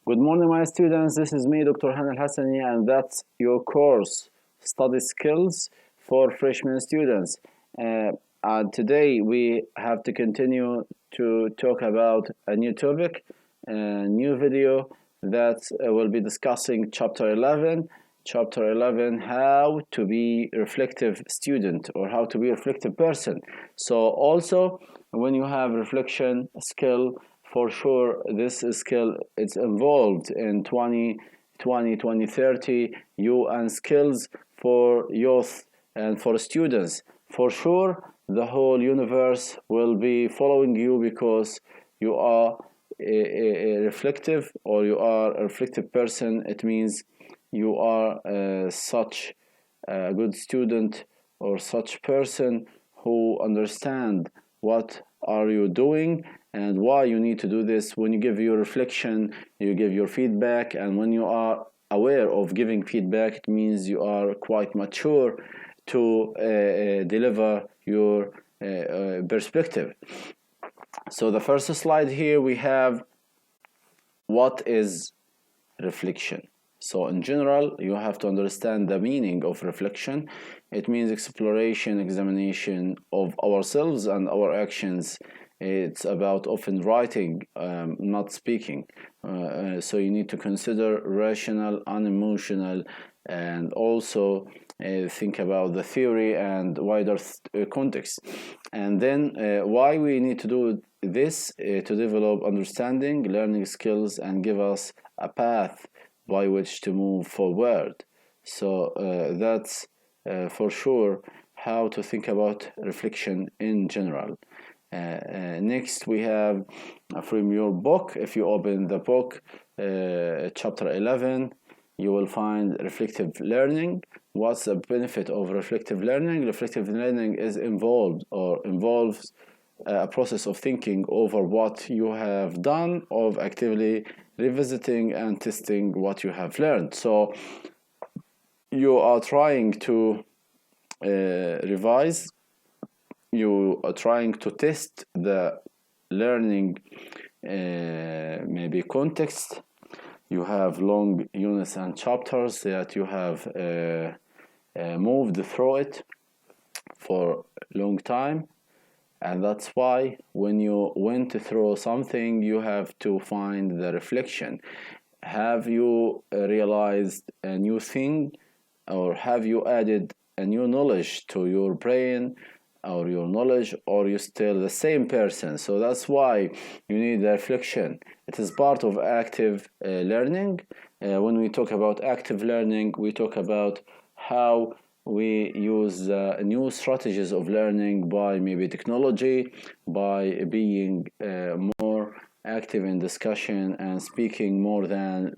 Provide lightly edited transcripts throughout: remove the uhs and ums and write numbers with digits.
Good morning, my students. This is me, Dr. Hannah الحسني, and that's your course, Study Skills for Freshman Students. And today we have to continue to talk about a new topic, a new video that will be discussing Chapter 11. Chapter 11, how to be a reflective student or how to be a reflective person. So also, when you have reflection skill, for sure this skill is involved in 2030 UN skills for youth and for students. For sure the whole universe will be following you because you are a reflective, or you are a reflective person. It means you are such a good student or such person who understand what are you doing and why you need to do this. When you give your reflection, you give your feedback, and when you are aware of giving feedback, it means you are quite mature to deliver your perspective. So the first slide here we have what is reflection. So in general, you have to understand the meaning of reflection. It means exploration, examination of ourselves and our actions. It's about often writing, not speaking. So you need to consider rational, unemotional, and also think about the theory and wider context. And then why we need to do this to develop understanding, learning skills, and give us a path by which to move forward. So that's for sure how to think about reflection in general. Next we have from your book. If you open the book, chapter 11, you will find reflective learning. What's the benefit of reflective learning? Reflective learning is involves a process of thinking over what you have done, of actively revisiting and testing what you have learned. So you are trying to revise, you are trying to test the learning maybe context. You have long units and chapters that you have moved through it for a long time. And that's why when you went through something, you have to find the reflection. Have you realized a new thing, or have you added a new knowledge to your brain or your knowledge, or you still the same person? So that's why you need the reflection. It is part of active learning. When we talk about active learning, we talk about how we use new strategies of learning by maybe technology, by being more active in discussion and speaking more than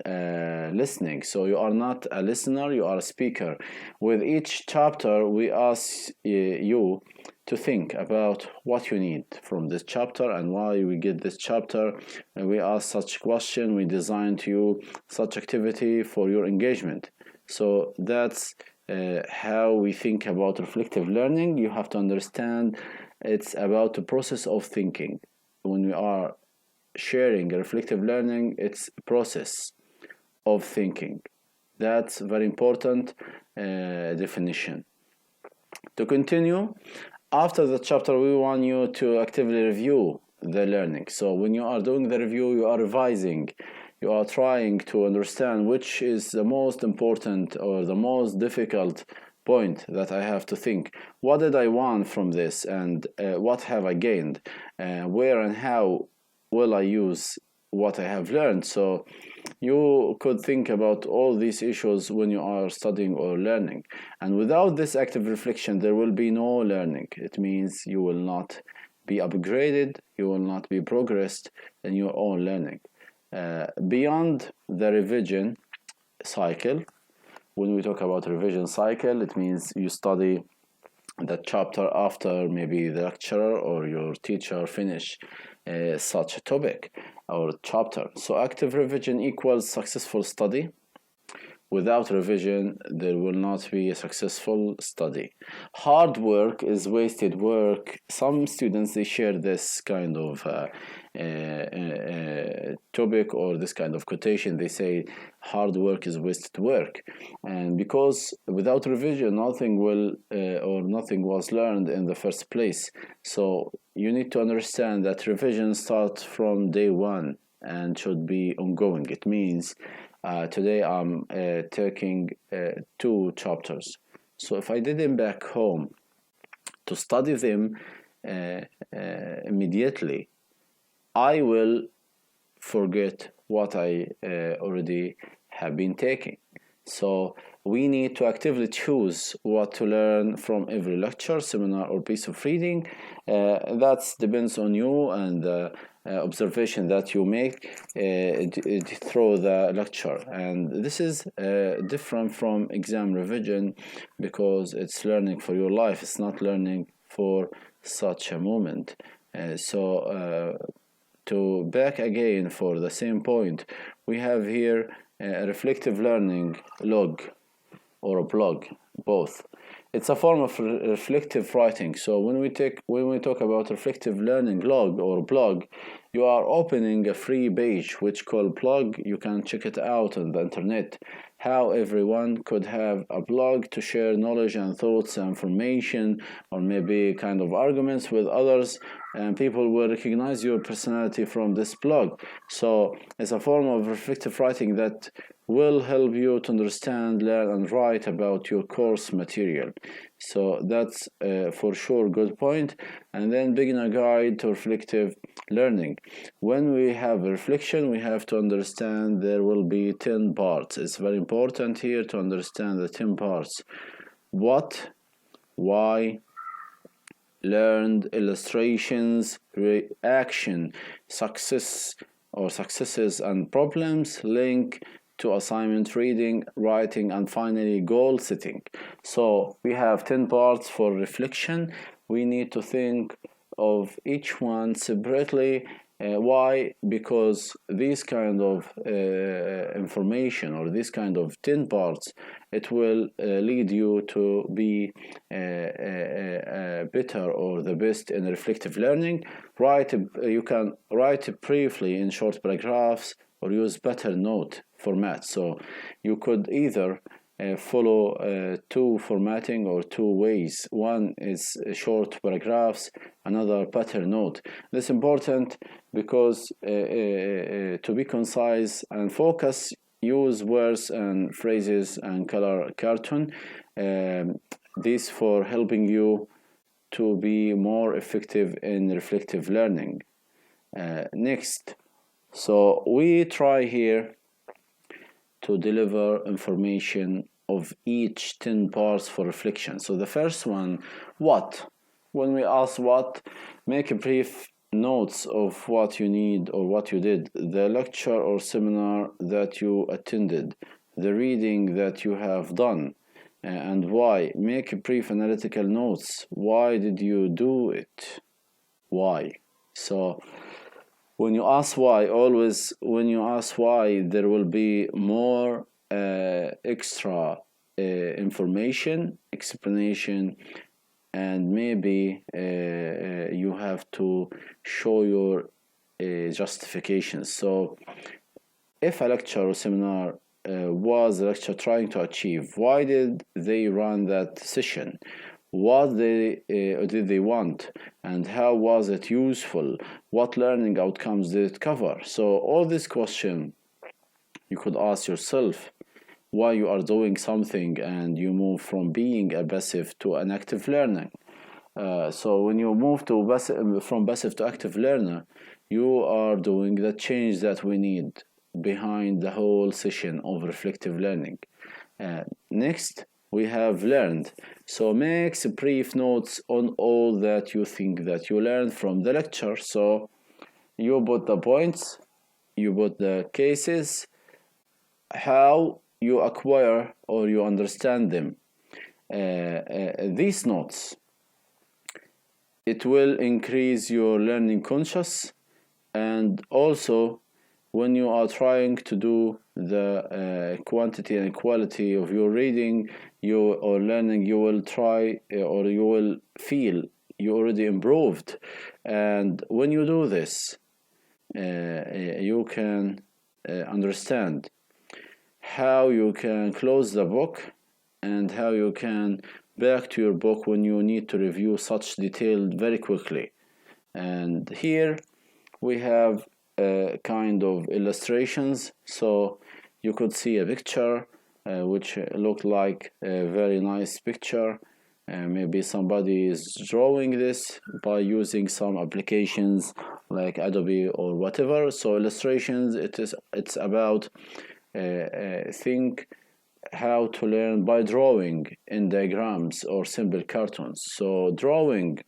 listening. So you are not a listener, you are a speaker. With each chapter, we ask you to think about what you need from this chapter and why we get this chapter. And we ask such question, we design to you such activity for your engagement. So that's how we think about reflective learning. You have to understand it's about the process of thinking. When we are sharing reflective learning, it's a process of thinking. That's very important definition. To continue, after the chapter, we want you to actively review the learning. So when you are doing the review, you are revising. You are trying to understand which is the most important or the most difficult point that I have to think. What did I want from this, and what have I gained? Where and how will I use what I have learned? So you could think about all these issues when you are studying or learning. And without this active reflection, there will be no learning. It means you will not be upgraded, you will not be progressed in your own learning. Beyond the revision cycle, when we talk about revision cycle, it means you study the chapter after maybe the lecturer or your teacher finish such a topic or chapter. So active revision equals successful study. Without revision, there will not be a successful study. Hard work is wasted work. Some students, they share this kind of topic or this kind of quotation, they say hard work is wasted work. And because without revision, nothing will or nothing was learned in the first place. So you need to understand that revision starts from day one and should be ongoing. It means today I'm taking 2 chapters. So if I did them back home to study them immediately, I will forget what I already have been taking. So we need to actively choose what to learn from every lecture, seminar, or piece of reading. That depends on you and the observation that you make through the lecture. And this is different from exam revision because it's learning for your life. It's not learning for such a moment. To back again for the same point, we have here a reflective learning log or a blog, both. It's a form of reflective writing. So when we talk about reflective learning log or blog, you are opening a free page which called blog. You can check it out on the internet. How everyone could have a blog to share knowledge and thoughts and information, or maybe kind of arguments with others, and people will recognize your personality from this blog. So it's a form of reflective writing that will help you to understand, learn, and write about your course material. So that's for sure good point. And then beginner guide to reflective learning. When we have a reflection, we have to understand there will be 10 parts. It's very important here to understand the 10 parts. What, why, learned, illustrations, reaction, success or successes and problems, link to assignment, reading, writing, and finally goal setting. So we have 10 parts for reflection. We need to think of each one separately. Why? Because this kind of information or this kind of 10 parts, it will lead you to be better or the best in reflective learning. You can write briefly in short paragraphs or use better note format. So you could either follow 2 formatting or 2 ways. One is short paragraphs, another pattern note. This is important because to be concise and focus, use words and phrases and color cartoon. This for helping you to be more effective in reflective learning. Next, so we try here to deliver information of each 10 parts for reflection. So the first one, what? When we ask what, make a brief notes of what you need or what you did, the lecture or seminar that you attended, the reading that you have done, and why. Make a brief analytical notes. Why did you do it? Why? So when you ask why, always when you ask why, there will be more extra information, explanation, and maybe you have to show your justifications. So if a lecture or seminar was the lecture trying to achieve, why did they run that session? What did they want, and how was it useful? What learning outcomes did it cover? So all this question you could ask yourself why you are doing something, and you move from being a passive to an active learner. So when you move from passive to active learner, you are doing the change that we need behind the whole session of reflective learning. Next, we have learned. So make brief notes on all that you think that you learned from the lecture. So you put the points, you put the cases, how you acquire or you understand them. These notes, it will increase your learning conscious, and also when you are trying to do the quantity and quality of your reading or learning, you will try or you will feel you already improved. And when you do this, you can understand how you can close the book and how you can back to your book when you need to review such detail very quickly. And here we have kind of illustrations, so you could see a picture which looked like a very nice picture. Maybe somebody is drawing this by using some applications like Adobe or whatever. So illustrations, it's about think how to learn by drawing in diagrams or simple cartoons. So drawing,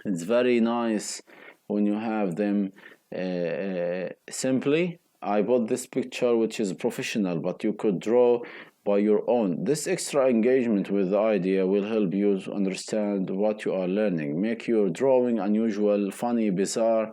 it's very nice when you have them simply. I bought this picture which is professional, but you could draw by your own. This extra engagement with the idea will help you to understand what you are learning. Make your drawing unusual, funny, bizarre.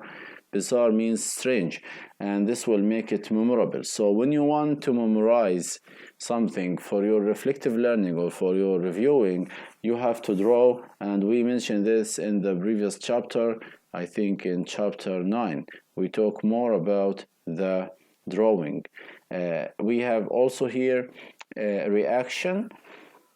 Bizarre means strange, and this will make it memorable. So when you want to memorize something for your reflective learning or for your reviewing, you have to draw, and we mentioned this in the previous chapter. I think in chapter 9 we talk more about the drawing. We have also here reaction.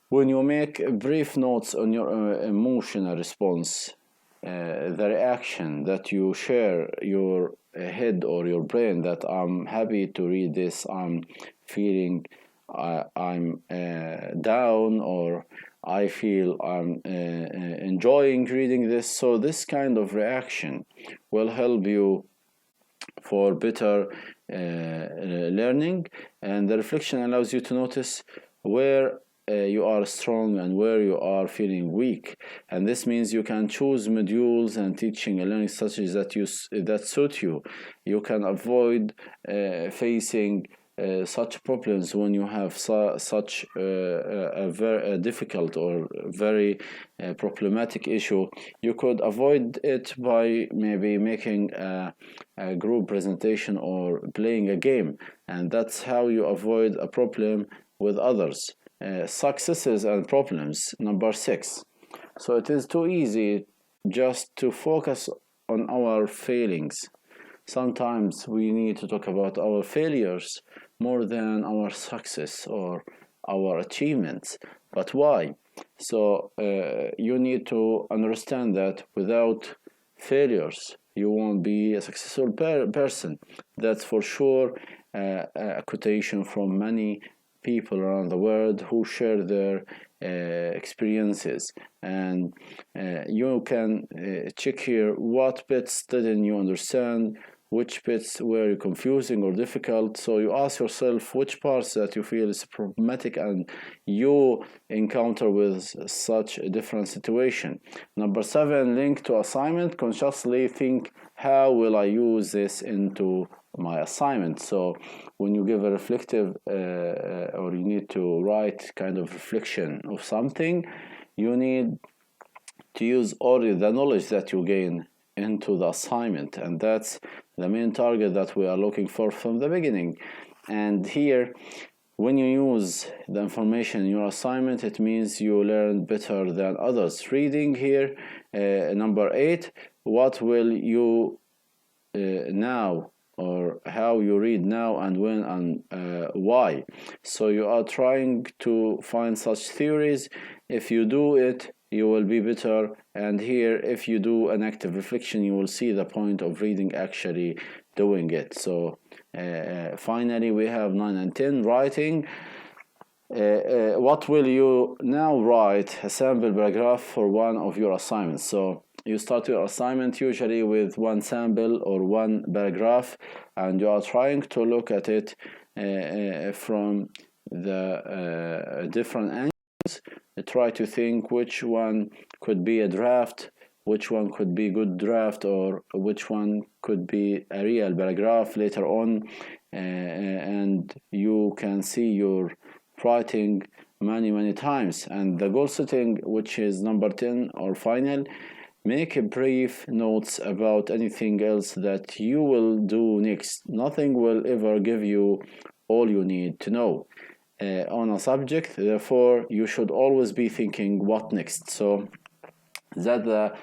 When you make brief notes on your emotional response, the reaction that you share your head or your brain, that I'm happy to read this, I'm feeling I'm down, or I feel I'm enjoying reading this. So this kind of reaction will help you for better learning. And the reflection allows you to notice where you are strong and where you are feeling weak, and this means you can choose modules and teaching and learning strategies that suit you. You can avoid facing such problems when you have such a very difficult or very problematic issue. You could avoid it by maybe making a group presentation or playing a game, and that's how you avoid a problem with others. Successes and problems, number 6. So it is too easy just to focus on our failings. Sometimes we need to talk about our failures more than our success or our achievements. But why? So you need to understand that without failures you won't be a successful person. That's for sure a quotation from many people around the world who share their experiences. And you can check here what bits didn't you understand, which bits were confusing or difficult. So you ask yourself which parts that you feel is problematic and you encounter with such a different situation. Number 7, link to assignment. Consciously think, how will I use this into my assignment? So when you give a reflective or you need to write kind of reflection of something, you need to use already the knowledge that you gain into the assignment, and that's the main target that we are looking for from the beginning. And here, when you use the information in your assignment, it means you learn better than others. Reading here, number 8, what will you now, or how you read now and when and why. So you are trying to find such theories. If you do it, you will be better. And here, if you do an active reflection, you will see the point of reading actually doing it. So finally, we have 9 and 10, writing. What will you now write? A sample paragraph for one of your assignments. So you start your assignment usually with one sample or one paragraph, and you are trying to look at it from the different angles. Try to think which one could be a draft, which one could be good draft, or which one could be a real paragraph later on, and you can see your writing many times. And the goal setting, which is number 10 or final, make a brief notes about anything else that you will do next. Nothing will ever give you all you need to know on a subject, therefore you should always be thinking what next. So that's the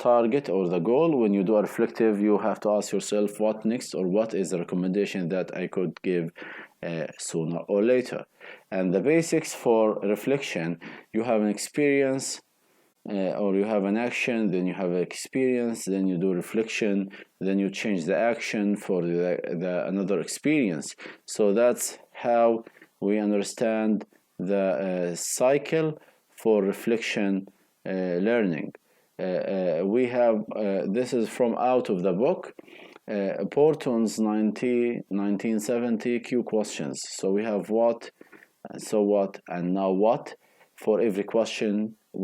target or the goal. When you do a reflective, you have to ask yourself what next, or what is the recommendation that I could give sooner or later. And the basics for reflection: you have an experience, or you have an action, then you have an experience, then you do reflection, then you change the action for the another experience. So that's how we understand the cycle for reflection learning. We have this is from out of the book, Porton's 1970 Q questions. So we have what, so what, and now what. For every question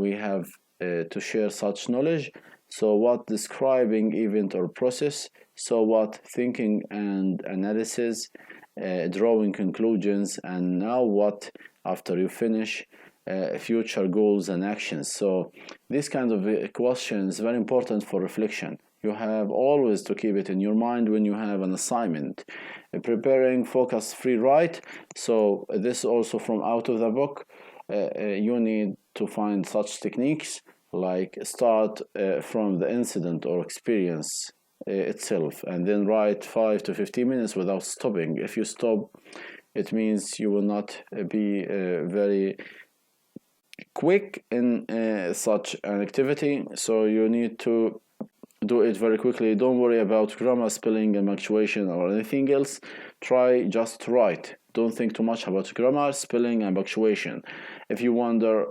we have to share such knowledge. So what, describing event or process. So what, thinking and analysis, drawing conclusions. And now what, after you finish, future goals and actions. So this kind of question is very important for reflection. You have always to keep it in your mind when you have an assignment. Preparing focus free write. So this also from out of the book. You need to find such techniques, like start from the incident or experience itself, and then write 5 to 15 minutes without stopping. If you stop, it means you will not be very quick in such an activity. So you need to do it very quickly. Don't worry about grammar, spelling, and punctuation or anything else. Try just to write. Don't think too much about grammar, spelling, and punctuation. If you wonder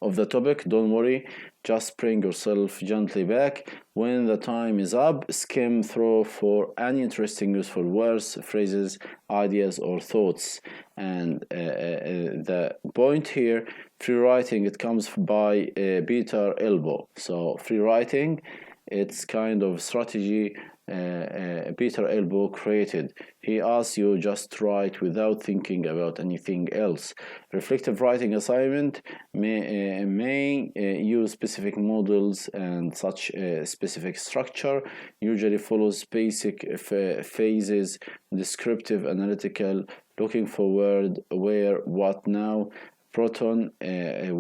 of the topic, don't worry. Just bring yourself gently back. When the time is up, skim through for any interesting, useful words, phrases, ideas, or thoughts. And the point here, free writing, it comes by Peter Elbow. So free writing, it's kind of strategy Peter Elbow created. He asks you just write without thinking about anything else. Reflective writing assignment may use specific models, and such specific structure usually follows basic phases: descriptive, analytical, looking forward, where, what, now. Proton,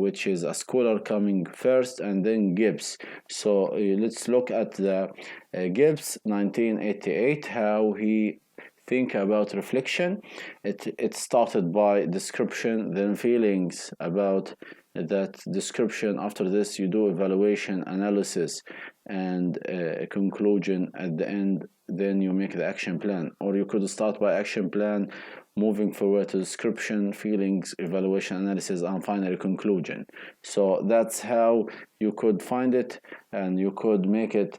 which is a scholar, coming first, and then Gibbs. So let's look at the Gibbs 1988, how he think about reflection. It started by description, then feelings about that description. After this, you do evaluation, analysis, and a conclusion at the end. Then you make the action plan, or you could start by action plan, moving forward to description, feelings, evaluation, analysis, and finally conclusion. So that's how you could find it, and you could make it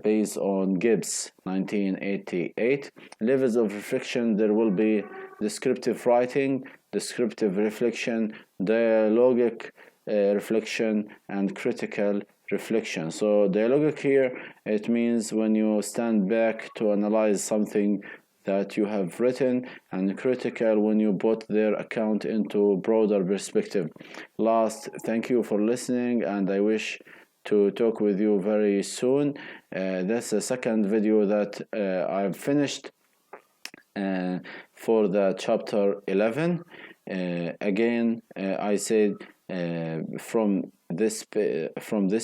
based on Gibbs 1988. Levels of reflection: there will be descriptive writing, descriptive reflection, dialogic reflection, and critical reflection. So dialogic here, it means when you stand back to analyze something that you have written, and critical when you put their account into broader perspective. Last, thank you for listening, and I wish to talk with you very soon. That's the second video that I've finished for the chapter 11. Again, I said from this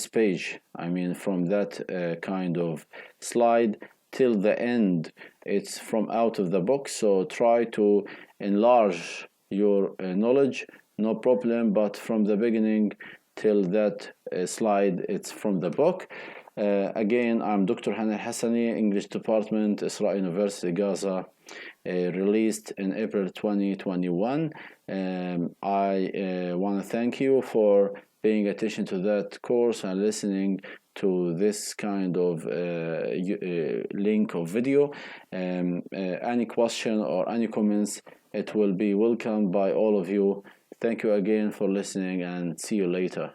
page, I mean from that kind of slide till the end, it's from out of the book. So try to enlarge your knowledge, no problem, but from the beginning till that slide, it's from the book. Again, I'm Dr. Hannah Hassani, English Department, Isra University, Gaza, released in April 2021. I want to thank you for paying attention to that course and listening to this kind of link of video. Any question or any comments, it will be welcomed by all of you. Thank you again for listening, and see you later.